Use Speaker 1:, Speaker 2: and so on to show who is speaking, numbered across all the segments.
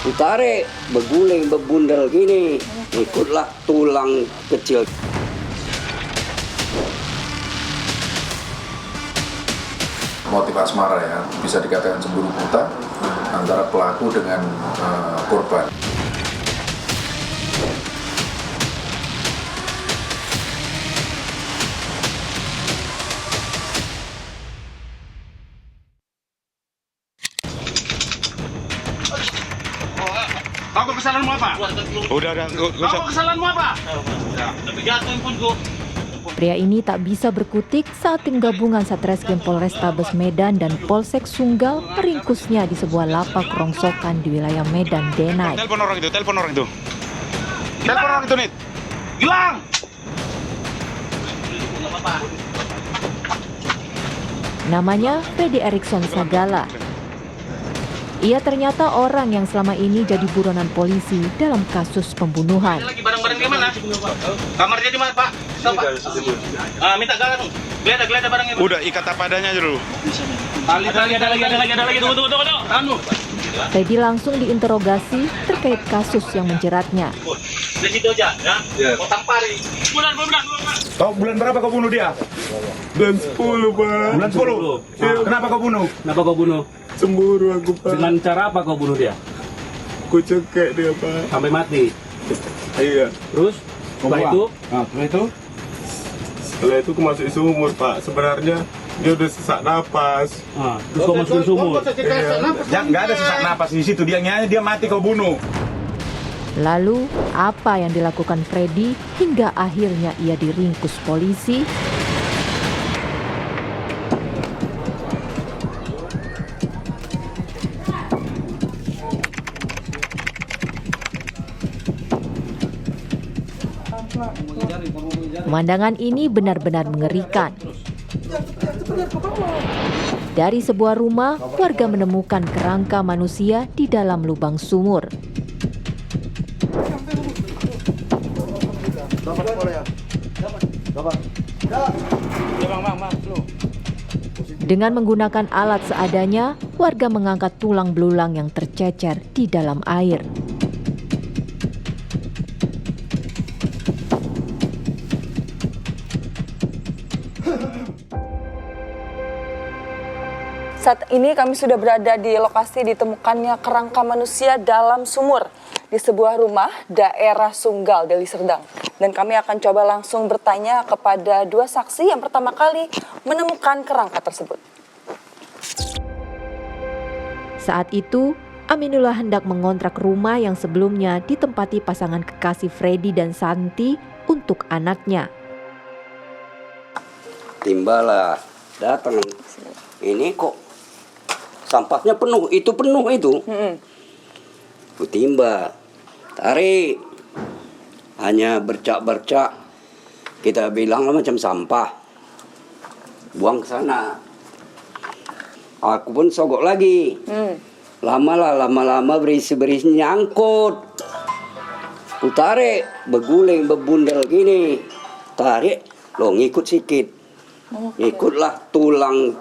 Speaker 1: Ditarik, berguling, berbundel gini, ikutlah tulang kecil.
Speaker 2: Motif asmara ya, bisa dikatakan cemburu buta antara pelaku dengan korban.
Speaker 3: Apa kesalahanmu apa?
Speaker 4: Udah.
Speaker 3: Apa kesalahanmu apa? Tapi jatuh pun gua.
Speaker 5: Pria ini tak bisa berkutik saat tim gabungan Satreskrim Polrestabes Medan dan Polsek Sunggal meringkusnya di sebuah lapak rongsokan di wilayah Medan Denai.
Speaker 4: Telepon orang itu. Telepon orang itu, Nit.
Speaker 3: Gilang!
Speaker 5: Namanya Freddy Erikson Sagala. Ia ternyata orang yang selama ini jadi buronan polisi dalam kasus pembunuhan.
Speaker 3: Lagi barang-barang di mana? Kamarnya di mana, Pak? Pak. Minta galang. Geledah barangnya.
Speaker 4: Udah, ikat apa adanya dulu.
Speaker 3: Ada lagi. Tunggu. Anu.
Speaker 5: Freddy langsung diinterogasi terkait kasus yang menjeratnya.
Speaker 3: Di situ aja, ya. Potang pari. Bulan.
Speaker 4: Kau bulan berapa kau bunuh dia?
Speaker 6: Bulan 10, Pak.
Speaker 4: Bulan 10? Kenapa kau bunuh?
Speaker 7: Kenapa kau bunuh?
Speaker 6: Cemburu aku, Pak.
Speaker 7: Dengan cara apa kau bunuh dia?
Speaker 6: Aku cekek dia, Pak.
Speaker 7: Sampai mati.
Speaker 6: Iya.
Speaker 7: Terus setelah itu?
Speaker 6: Setelah itu aku masuk sumur, Pak. Sebenarnya dia udah sesak napas.
Speaker 7: Terus kau masukin sumur.
Speaker 4: Nggak ada sesak napas di situ. Dia mati kau bunuh.
Speaker 5: Lalu, apa yang dilakukan Freddy hingga akhirnya ia diringkus polisi? Pemandangan ini benar-benar mengerikan. Dari sebuah rumah, warga menemukan kerangka manusia di dalam lubang sumur. Dengan menggunakan alat seadanya, warga mengangkat tulang belulang yang tercecer di dalam air.
Speaker 8: Saat ini kami sudah berada di lokasi ditemukannya kerangka manusia dalam sumur di sebuah rumah daerah Sunggal, Deli Serdang. Dan kami akan coba langsung bertanya kepada dua saksi yang pertama kali menemukan kerangka tersebut.
Speaker 5: Saat itu, Aminullah hendak mengontrak rumah yang sebelumnya ditempati pasangan kekasih Freddy dan Santi untuk anaknya.
Speaker 1: Timbalah, datang. Ini kok sampahnya penuh itu. Ku timba, tarik. Hanya bercak-bercak. Kita bilang macam sampah. Buang ke sana. Aku pun sogok lagi. Lama-lama berisi nyangkut. Ku tarik, berguling, berbundel gini. Tarik, lo ngikut sikit. Ikutlah tulang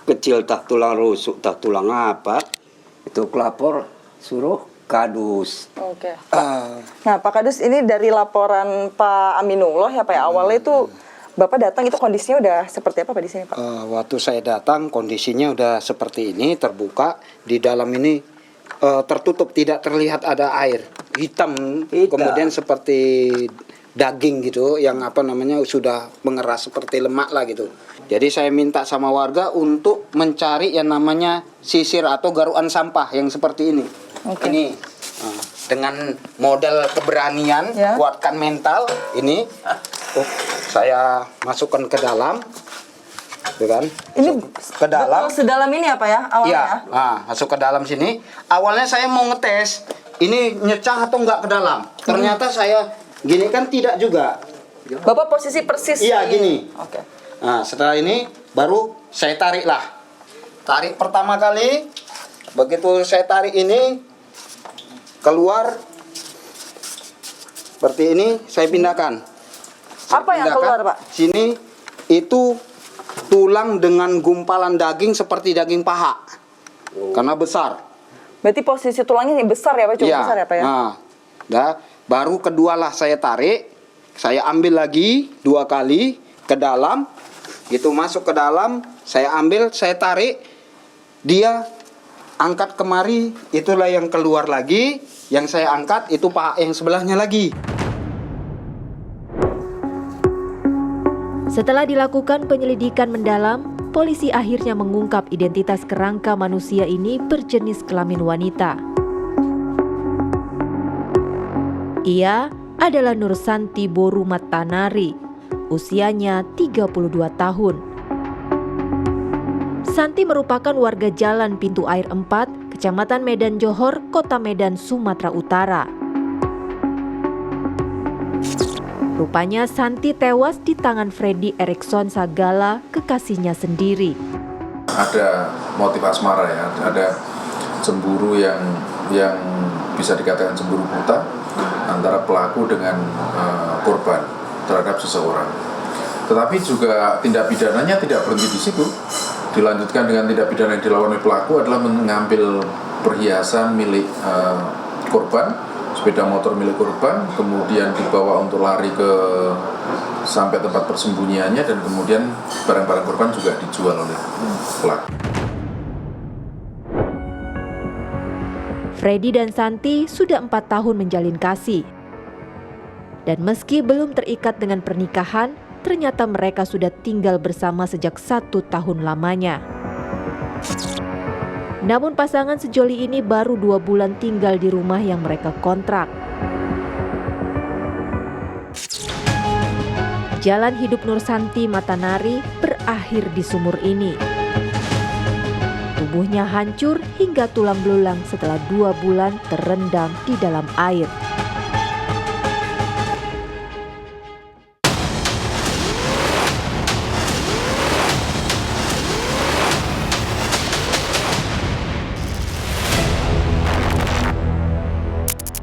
Speaker 1: kecil, tak tulang rusuk, tak tulang apa. Itu kelapor suruh Kadus.
Speaker 8: Oke. Nah, Pak Kadus, ini dari laporan Pak Aminullah ya, Pak, ya, awalnya itu Bapak datang itu kondisinya udah seperti apa, Pak, di sini, Pak?
Speaker 9: Waktu saya datang kondisinya udah seperti ini, terbuka. Di dalam ini tertutup, tidak terlihat ada air. Hitam. Kemudian seperti daging gitu, yang sudah mengeras seperti lemak lah gitu. Jadi saya minta sama warga untuk mencari yang namanya sisir atau garuan sampah yang seperti ini.
Speaker 8: Okay.
Speaker 9: Ini dengan model keberanian, kuatkan mental ini. Saya masukkan ke dalam, gitu kan? Ini ke dalam.
Speaker 8: Sedalam ini apa ya awalnya?
Speaker 9: Iya, masuk ke dalam sini. Awalnya saya mau ngetes, ini nyecah atau enggak ke dalam. Ternyata saya gini kan tidak juga.
Speaker 8: Bapak posisi persis.
Speaker 9: Iya, gini.
Speaker 8: Oke.
Speaker 9: Nah, setelah ini baru saya tarik lah. Tarik pertama kali, begitu saya tarik ini keluar seperti ini, saya pindahkan.
Speaker 8: Apa yang keluar, Pak?
Speaker 9: Sini itu tulang dengan gumpalan daging seperti daging paha. Karena besar.
Speaker 8: Berarti posisi tulangnya yang besar ya Pak, cukup
Speaker 9: Iya.
Speaker 8: besar ya Pak ya?
Speaker 9: Nah, baru kedua lah saya tarik, saya ambil lagi 2 kali ke dalam, gitu masuk ke dalam, saya ambil, saya tarik, dia angkat kemari, itulah yang keluar lagi, yang saya angkat itu paha yang sebelahnya lagi.
Speaker 5: Setelah dilakukan penyelidikan mendalam, polisi akhirnya mengungkap identitas kerangka manusia ini berjenis kelamin wanita. Ia adalah Nursanti Boru Matanari, usianya 32 tahun. Santi merupakan warga Jalan Pintu Air 4, Kecamatan Medan Johor, Kota Medan, Sumatera Utara. Rupanya Santi tewas di tangan Freddy Erikson Sagala, kekasihnya sendiri.
Speaker 2: Ada motif asmara ya, ada cemburu yang bisa dikatakan cemburu buta antara pelaku dengan korban terhadap seseorang. Tetapi juga tindak pidananya tidak berhenti di situ. Dilanjutkan dengan tindak pidana yang dilakukan oleh pelaku adalah mengambil perhiasan milik korban, sepeda motor milik korban, kemudian dibawa untuk lari sampai tempat persembunyiannya, dan kemudian barang-barang korban juga dijual oleh pelaku.
Speaker 5: Freddy dan Santi sudah 4 tahun menjalin kasih. Dan meski belum terikat dengan pernikahan, ternyata mereka sudah tinggal bersama sejak 1 tahun lamanya. Namun pasangan sejoli ini baru 2 bulan tinggal di rumah yang mereka kontrak. Jalan hidup Nursanti Matanari berakhir di sumur ini. Tubuhnya hancur hingga tulang belulang setelah 2 bulan terendam di dalam air.